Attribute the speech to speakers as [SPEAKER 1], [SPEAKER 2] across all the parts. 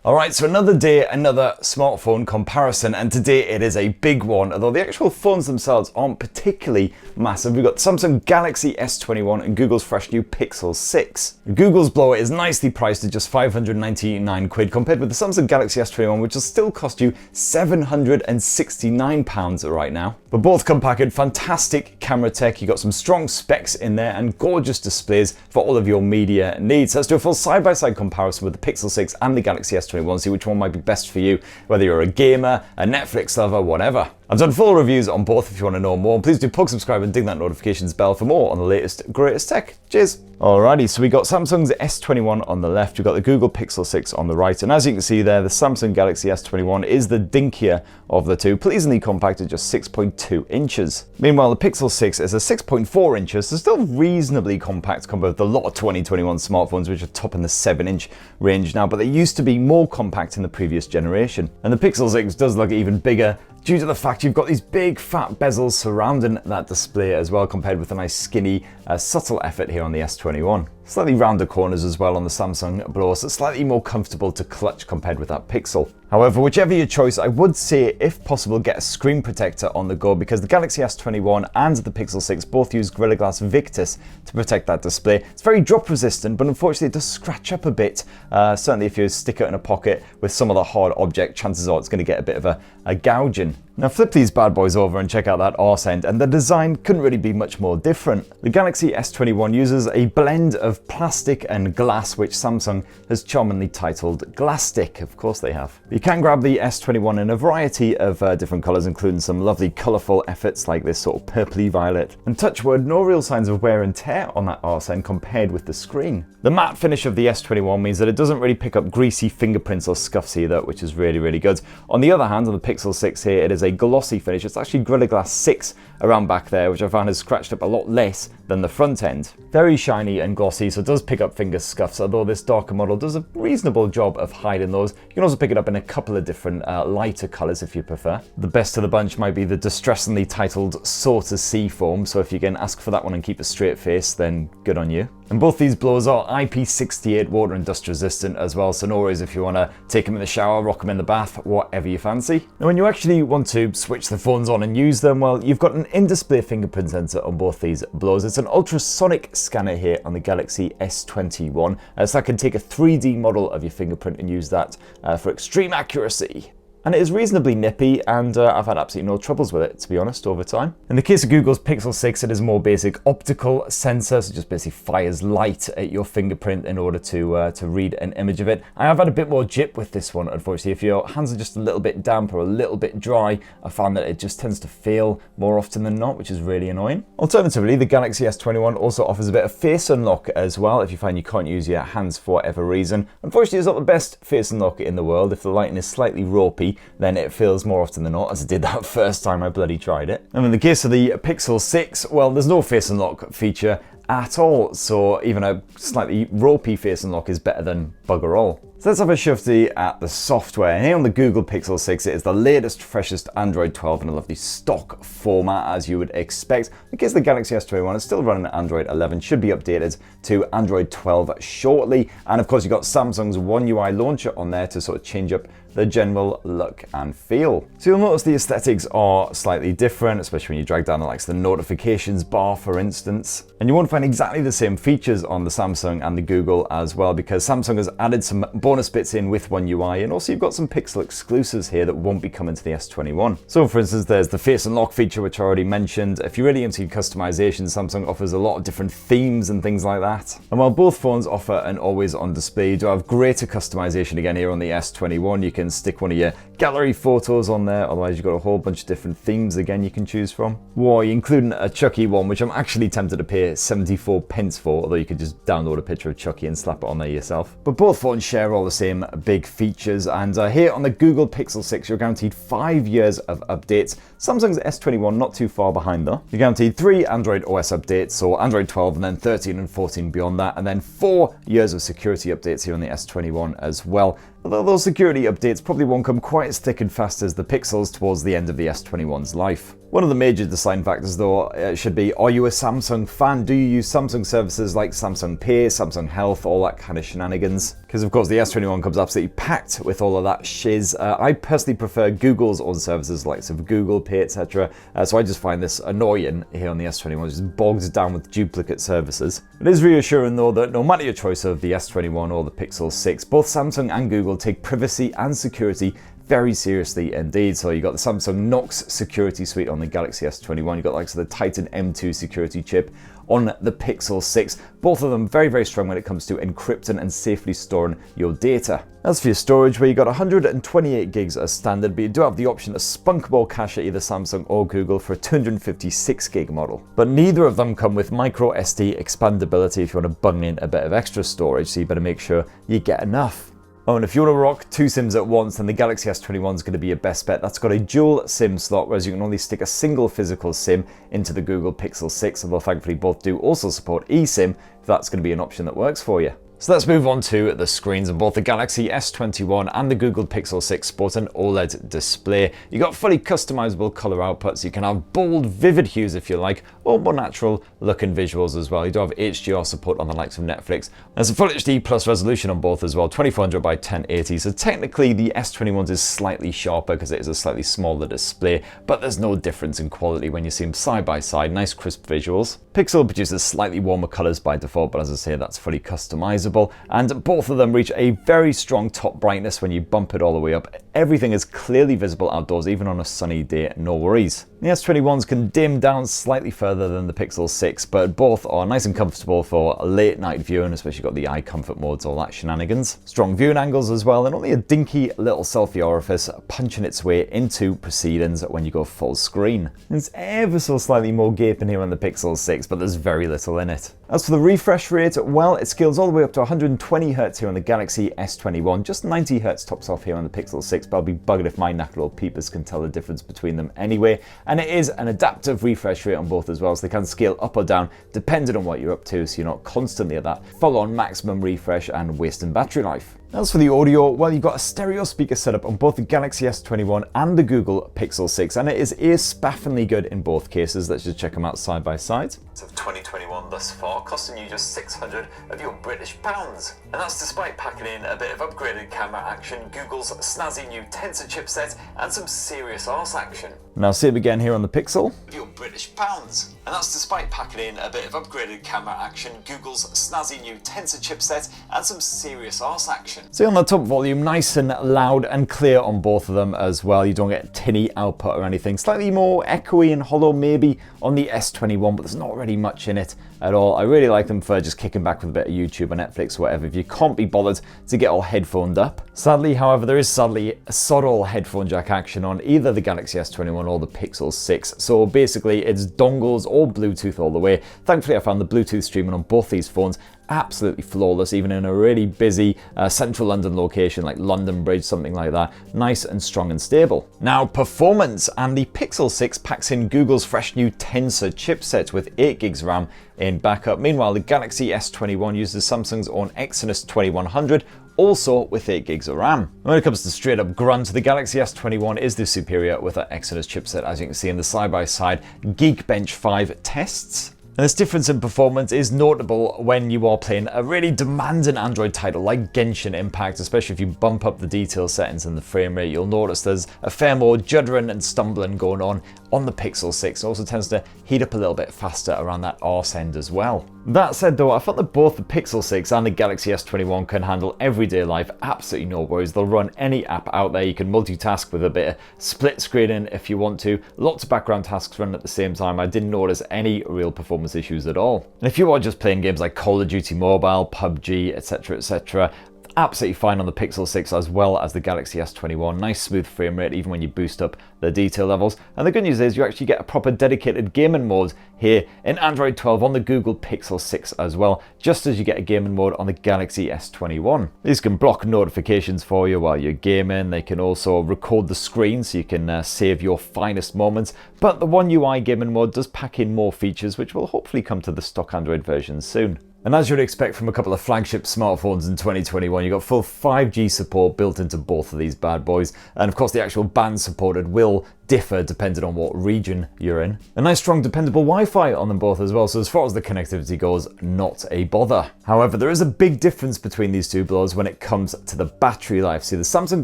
[SPEAKER 1] Alright, so another day, another smartphone comparison, and today it is a big one, although the actual phones themselves aren't particularly massive. We've got Samsung Galaxy S21 and Google's fresh new Pixel 6. Google's blower is nicely priced at just 599 quid compared with the Samsung Galaxy S21, which will still cost you £769 right now. But both come packed with fantastic camera tech. You got some strong specs in there and gorgeous displays for all of your media needs. So let's do a full side-by-side comparison with the Pixel 6 and the Galaxy S21. See which one might be best for you, whether you're a gamer, a Netflix lover, whatever. I've done full reviews on both if you want to know more. Please do plug subscribe and ding that notifications bell for more on the latest, greatest tech. Cheers! Alrighty, so we got Samsung's S21 on the left, we've got the Google Pixel 6 on the right, and as you can see there, the Samsung Galaxy S21 is the dinkier of the two, pleasingly compact at just 6.2 inches. Meanwhile, the Pixel 6 is a 6.4 inches, so still reasonably compact compared with a lot of 2021 smartphones, which are top in the 7-inch range now, but they used to be more compact in the previous generation. And the Pixel 6 does look even bigger due to the fact you've got these big fat bezels surrounding that display as well, compared with a nice skinny, subtle effort here on the S21. Slightly rounder corners as well on the Samsung blower, so slightly more comfortable to clutch compared with that Pixel. However, whichever your choice, I would say, if possible, get a screen protector on the go, because the Galaxy S21 and the Pixel 6 both use Gorilla Glass Victus to protect that display. It's very drop resistant, but unfortunately it does scratch up a bit. Certainly if you stick it in a pocket with some other hard object, chances are it's going to get a bit of a gouging. Now flip these bad boys over and check out that arse end, and the design couldn't really be much more different. The Galaxy S21 uses a blend of plastic and glass, which Samsung has charmingly titled Glastic. Of course they have. You can grab the S21 in a variety of different colours, including some lovely colourful efforts like this sort of purpley violet. And touch wood, no real signs of wear and tear on that arse end compared with the screen. The matte finish of the S21 means that it doesn't really pick up greasy fingerprints or scuffs either, which is really, really good. On the other hand, on the Pixel 6 here, it is a glossy finish. It's actually Gorilla Glass 6 around back there, which I found has scratched up a lot less than the front end. Very shiny and glossy, so it does pick up finger scuffs, although this darker model does a reasonable job of hiding those. You can also pick it up in a couple of different lighter colours if you prefer. The best of the bunch might be the distressingly titled Sort of Seafoam, so if you can ask for that one and keep a straight face, then good on you. And both these blowers are IP68 water and dust resistant as well, so no worries if you want to take them in the shower, rock them in the bath, whatever you fancy. Now when you actually want to switch the phones on and use them, well, you've got an in-display fingerprint sensor on both these blowers. It's an ultrasonic scanner here on the Galaxy S21, so that can take a 3D model of your fingerprint and use that for extreme accuracy. And it is reasonably nippy, and I've had absolutely no troubles with it, to be honest, over time. In the case of Google's Pixel 6, it is a more basic optical sensor, so just basically fires light at your fingerprint in order to read an image of it. I have had a bit more jip with this one, unfortunately. If your hands are just a little bit damp or a little bit dry, I found that it just tends to fail more often than not, which is really annoying. Alternatively, the Galaxy S21 also offers a bit of face unlock as well, if you find you can't use your hands for whatever reason. Unfortunately, it's not the best face unlock in the world. If the lighting is slightly ropey, then it fails more often than not, as it did that first time I bloody tried it. And in the case of the Pixel 6, well, there's no face unlock feature at all, so even a slightly ropey face unlock is better than bugger all. So let's have a shufty at the software. And here on the Google Pixel 6, it is the latest, freshest Android 12 in a lovely stock format, as you would expect. In the case of the Galaxy S21, it's still running Android 11, should be updated to Android 12 shortly. And of course, you've got Samsung's One UI launcher on there to sort of change up the general look and feel. So you'll notice the aesthetics are slightly different, especially when you drag down the notifications bar, for instance. And you won't find exactly the same features on the Samsung and the Google as well, because Samsung has added some bonus bits in with One UI, and also you've got some Pixel exclusives here that won't be coming to the S21. So for instance, there's the face unlock feature, which I already mentioned. If you're really into customization, Samsung offers a lot of different themes and things like that. And while both phones offer an always on display, you do have greater customization again here on the S21. You can stick one of your gallery photos on there, otherwise you've got a whole bunch of different themes again you can choose from. Whoa, including a Chucky one, which I'm actually tempted to pay 74 pence for, although you could just download a picture of Chucky and slap it on there yourself. But both phones share all the same big features, and here on the Google Pixel 6 you're guaranteed 5 years of updates. Samsung's S21 not too far behind though. You're guaranteed 3 Android OS updates, so Android 12 and then 13 and 14 beyond that, and then 4 years of security updates here on the S21 as well. although those security updates probably won't come quite as thick and fast as the Pixels towards the end of the S21's life. One of the major design factors though should be, are you a Samsung fan? Do you use Samsung services like Samsung Pay, Samsung Health, all that kind of shenanigans? Because of course the S21 comes absolutely packed with all of that shiz. I personally prefer Google's own services like Google Pay, etc. So I just find this annoying here on the S21, it just bogs down with duplicate services. It is reassuring though that no matter your choice of the S21 or the Pixel 6, both Samsung and Google take privacy and security very seriously indeed. So you got the Samsung Knox security suite on the Galaxy S21, you got like the Titan M2 security chip on the Pixel 6. Both of them very, very strong when it comes to encrypting and safely storing your data. As for your storage, where you got 128 gigs as standard, but you do have the option to spunk more cache at either Samsung or Google for a 256 gig model. But neither of them come with micro SD expandability if you want to bung in a bit of extra storage, so you better make sure you get enough. Oh, and if you want to rock 2 SIMs at once, then the Galaxy S21 is going to be your best bet. That's got a dual SIM slot, whereas you can only stick a single physical SIM into the Google Pixel 6, although thankfully both do also support eSIM, if that's going to be an option that works for you. So let's move on to the screens, and both the Galaxy S21 and the Google Pixel 6 sport an OLED display. You got fully customizable color outputs, you can have bold, vivid hues if you like, or more natural looking visuals as well. You do have HDR support on the likes of Netflix. There's a Full HD Plus resolution on both as well, 2400 by 1080, so technically the S21 is slightly sharper because it is a slightly smaller display, but there's no difference in quality when you see them side by side, nice crisp visuals. Pixel produces slightly warmer colors by default, but as I say, that's fully customizable. And both of them reach a very strong top brightness when you bump it all the way up. Everything is clearly visible outdoors, even on a sunny day, no worries. The S21s can dim down slightly further than the Pixel 6, but both are nice and comfortable for late night viewing, especially got the eye comfort modes, all that shenanigans. Strong viewing angles as well, and only a dinky little selfie orifice punching its way into proceedings when you go full screen. It's ever so slightly more gaping here on the Pixel 6, but there's very little in it. As for the refresh rate, well, it scales all the way up to 120 Hz here on the Galaxy S21, just 90 Hz tops off here on the Pixel 6, but I'll be buggered if my knackered old peepers can tell the difference between them anyway. And it is an adaptive refresh rate on both as well, so they can scale up or down depending on what you're up to, so you're not constantly at that full-on maximum refresh and wasting battery life. As for the audio, well, you've got a stereo speaker setup on both the Galaxy S21 and the Google Pixel 6, and it is ear-spaffingly good in both cases. Let's just check them out side by side. Of 2021 thus far, costing you just 600 of your British pounds. And that's despite packing in a bit of upgraded camera action, Google's snazzy new Tensor chipset, and some serious arse action. Now see it again here on the Pixel. Of your British pounds. And that's despite packing in a bit of upgraded camera action, Google's snazzy new Tensor chipset, and some serious arse action. See on the top volume, nice and loud and clear on both of them as well. You don't get tinny output or anything. Slightly more echoey and hollow maybe on the S21, but there's not really much in it at all. I really like them for just kicking back with a bit of YouTube or Netflix or whatever if you can't be bothered to get all headphoned up. Sadly, however, there is sadly a sod all headphone jack action on either the Galaxy S21 or the Pixel 6. So basically it's dongles or Bluetooth all the way. Thankfully I found the Bluetooth streaming on both these phones absolutely flawless, even in a really busy central London location like London Bridge, something like that. Nice and strong and stable. Now performance, and the Pixel 6 packs in Google's fresh new Tensor chipset with 8 gigs RAM in backup. Meanwhile, the Galaxy S21 uses Samsung's own Exynos 2100, also with 8 gigs of RAM. When it comes to straight up grunt, the Galaxy S21 is the superior with that Exynos chipset, as you can see in the side-by-side Geekbench 5 tests. And this difference in performance is notable when you are playing a really demanding Android title like Genshin Impact, especially if you bump up the detail settings and the frame rate. You'll notice there's a fair more juddering and stumbling going on the Pixel 6. It also tends to heat up a little bit faster around that arse end as well. That said though, I felt that both the Pixel 6 and the Galaxy S21 can handle everyday life, absolutely no worries. They'll run any app out there. You can multitask with a bit of split screening if you want to. Lots of background tasks run at the same time. I didn't notice any real performance issues at all. And if you are just playing games like Call of Duty Mobile, PUBG, etc., absolutely fine on the Pixel 6 as well as the Galaxy S21. Nice smooth frame rate even when you boost up the detail levels. And the good news is you actually get a proper dedicated gaming mode here in Android 12 on the Google Pixel 6 as well, just as you get a gaming mode on the Galaxy S21. These can block notifications for you while you're gaming. They can also record the screen so you can save your finest moments. But the One UI gaming mode does pack in more features which will hopefully come to the stock Android version soon. And as you'd expect from a couple of flagship smartphones in 2021, you got full 5G support built into both of these bad boys. And of course the actual band supported will differ depending on what region you're in. A nice strong dependable Wi-Fi on them both as well, so as far as the connectivity goes, not a bother. However, there is a big difference between these two blowers when it comes to the battery life. See, the Samsung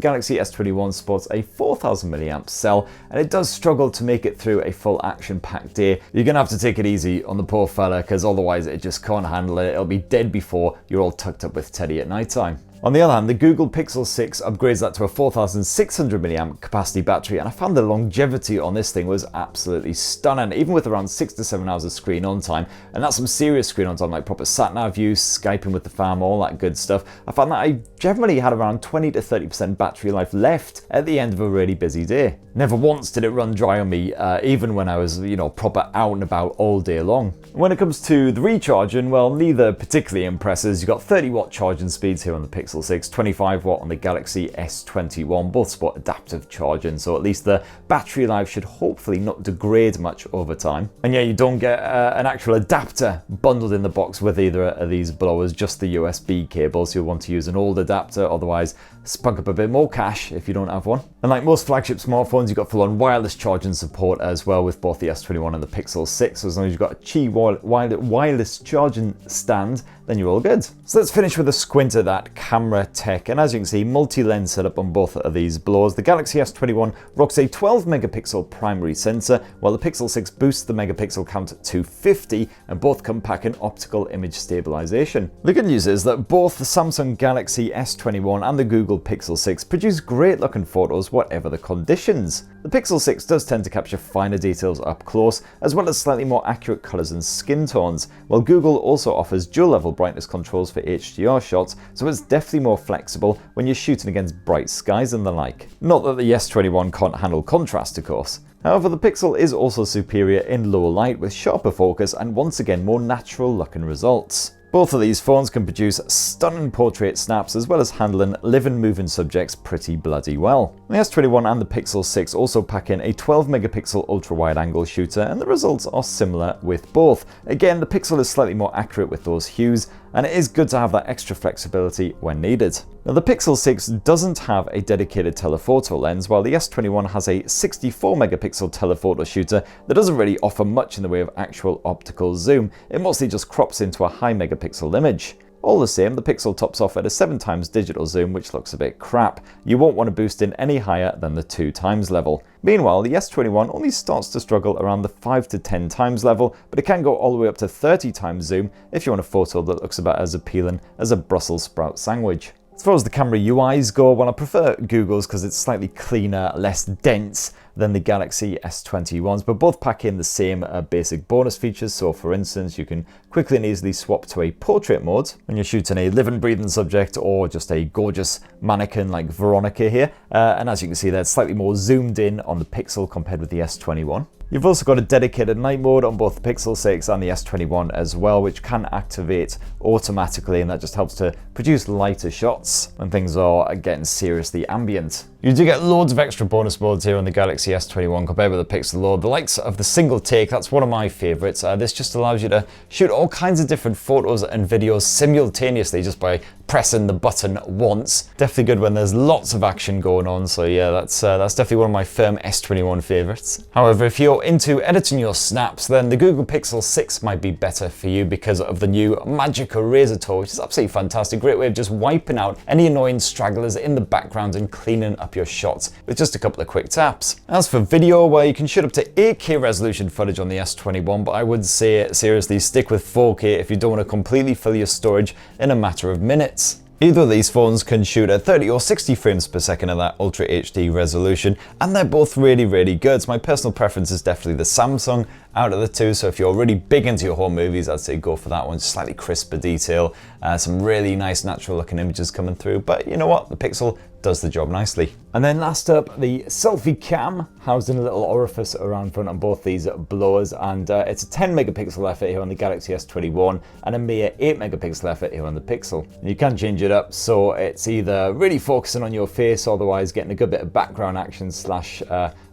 [SPEAKER 1] Galaxy S21 sports a 4000 mAh cell, and it does struggle to make it through a full action-packed day. You're gonna have to take it easy on the poor fella, because otherwise it just can't handle it. It'll be dead before you're all tucked up with Teddy at night time. On the other hand, the Google Pixel 6 upgrades that to a 4600 mAh capacity battery, and I found the longevity on this thing was absolutely stunning, even with around 6 to 7 hours of screen on time. And that's some serious screen on time, like proper sat-nav use, Skyping with the fam, all that good stuff. I found that I generally had around 20 to 30% battery life left at the end of a really busy day. Never once did it run dry on me, even when I was, proper out and about all day long. When it comes to the recharging, well, neither particularly impresses. You've got 30-watt charging speeds here on the Pixel 6, 25-watt on the Galaxy S21, both support adaptive charging, so at least the battery life should hopefully not degrade much over time. And yeah, you don't get an actual adapter bundled in the box with either of these blowers, just the USB cable, so you'll want to use an old adapter, otherwise spunk up a bit more cash if you don't have one. And like most flagship smartphones, you've got full-on wireless charging support as well with both the S21 and the Pixel 6, so as long as you've got a Qi wireless charging stand, then you're all good. So let's finish with a squint at that camera tech, and as you can see, multi-lens setup on both of these blowers. The Galaxy S21 rocks a 12 megapixel primary sensor, while the Pixel 6 boosts the megapixel count to 50, and both come packing optical image stabilization. The good news is that both the Samsung Galaxy S21 and the Google Pixel 6 produce great looking photos whatever the conditions. The Pixel 6 does tend to capture finer details up close, as well as slightly more accurate colors and skin tones, while Google also offers dual level brightness controls for HDR shots, so it's definitely more flexible when you're shooting against bright skies and the like. Not that the S21 can't handle contrast, of course. However, the Pixel is also superior in low light with sharper focus and once again more natural looking results. Both of these phones can produce stunning portrait snaps as well as handling living moving subjects pretty bloody well. The S21 and the Pixel 6 also pack in a 12 megapixel ultra wide angle shooter, and the results are similar with both. Again, the Pixel is slightly more accurate with those hues, and it is good to have that extra flexibility when needed. Now, the Pixel 6 doesn't have a dedicated telephoto lens, while the S21 has a 64 megapixel telephoto shooter that doesn't really offer much in the way of actual optical zoom. It mostly just crops into a high megapixel image. All the same, the Pixel tops off at a 7x digital zoom, which looks a bit crap. You won't want to boost in any higher than the 2x level. Meanwhile, the S21 only starts to struggle around the 5 to 10x level, but it can go all the way up to 30x zoom if you want a photo that looks about as appealing as a Brussels sprout sandwich. As far as the camera UIs go, well, I prefer Google's because it's slightly cleaner, less dense than the Galaxy S21s, but both pack in the same basic bonus features. So for instance, you can quickly and easily swap to a portrait mode when you're shooting a living, breathing subject or just a gorgeous mannequin like Veronica here. And as you can see, they're slightly more zoomed in on the Pixel compared with the S21. You've also got a dedicated night mode on both the Pixel 6 and the S21 as well, which can activate automatically, and that just helps to produce lighter shots when things are getting seriously ambient. You do get loads of extra bonus modes here on the Galaxy S21 compared with the Pixel Load. The likes of the single take, that's one of my favorites. This just allows you to shoot all kinds of different photos and videos simultaneously just by pressing the button once. Definitely good when there's lots of action going on, so yeah, that's definitely one of my firm S21 favorites. However, if you're into editing your snaps, then the Google Pixel 6 might be better for you because of the new magic eraser tool, which is absolutely fantastic. Great way of just wiping out any annoying stragglers in the background and cleaning up your shots with just a couple of quick taps. As for video, well, you can shoot up to 8K resolution footage on the S21, but I would say seriously stick with 4K if you don't want to completely fill your storage in a matter of minutes. Either of these phones can shoot at 30 or 60 frames per second at that Ultra HD resolution, and they're both really, really good. So my personal preference is definitely the Samsung out of the two, so if you're really big into your home movies, I'd say go for that one. Slightly crisper detail, some really nice natural looking images coming through, but you know what, the Pixel does the job nicely. And then last up, the selfie cam housed in a little orifice around front on both these blowers, and it's a 10 megapixel effort here on the Galaxy S21 and a mere 8 megapixel effort here on the Pixel. And you can change it up so it's either really focusing on your face, otherwise getting a good bit of background action slash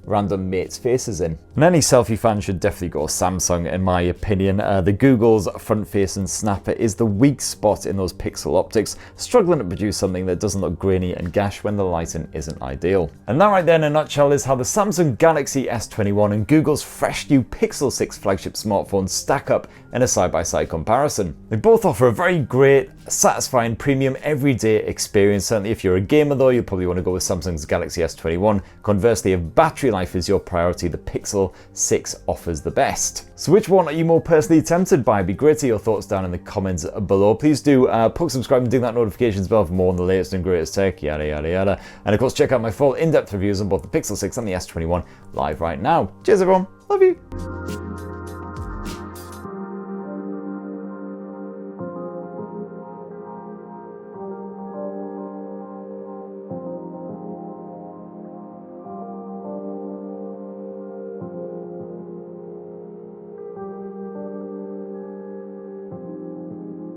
[SPEAKER 1] random mates' faces in. And any selfie fan should definitely go Samsung in my opinion. The Google's front-facing snapper is the weak spot in those Pixel optics, struggling to produce something that doesn't look grainy and gash when the lighting isn't ideal. And that right there in a nutshell is how the Samsung Galaxy S21 and Google's fresh new Pixel 6 flagship smartphone stack up in a side-by-side comparison. They both offer a very great, satisfying premium everyday experience. Certainly if you're a gamer though, you'll probably want to go with Samsung's Galaxy S21. Conversely, if battery life is your priority, the Pixel 6 offers the best. So which one are you more personally tempted by? It'd be great to hear your thoughts down in the comments below. Please do poke subscribe and ding that notifications bell for more on the latest and greatest tech, yada yada yada. And of course check out my full in-depth reviews on both the Pixel 6 and the S21 live right now. Cheers everyone, love you.